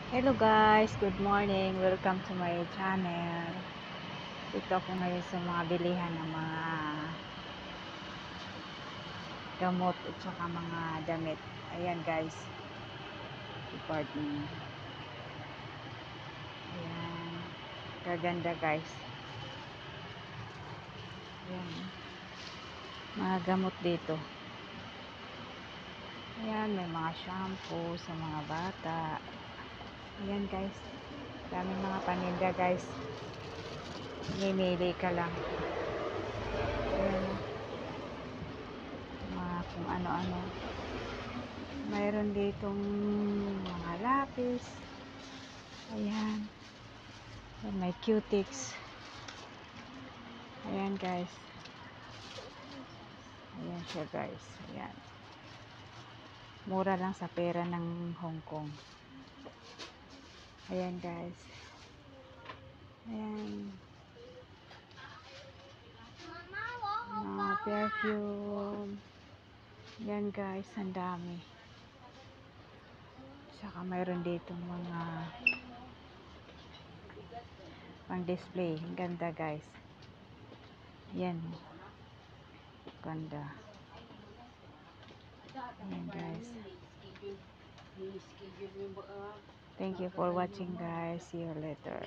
Hello guys, good morning. Welcome to my channel. Dito ako ngayon sa mga bilihan ng mga gamot at saka mga damit. Ayan guys, department. Ayan, kaganda guys. Ayan, mga gamot dito. Ayan, may mga shampoo sa mga bata. Ayan guys, daming mga paninda guys. Mimili ka lang. Ayan, mga kung ano-ano. Mayroon ditong mga lapis. Ayan. Ayan, may cutics. Ayan guys. Ayan siya guys. Ayan. Mura lang sa pera ng Hong Kong. Ayan guys. Ayan. Mga perfume. Ayan guys. Ang dami. Saka mayroon ditong mga pang display. Ang ganda guys. Ayan. Ganda. Ayan guys. Thank you for watching guys. See you later.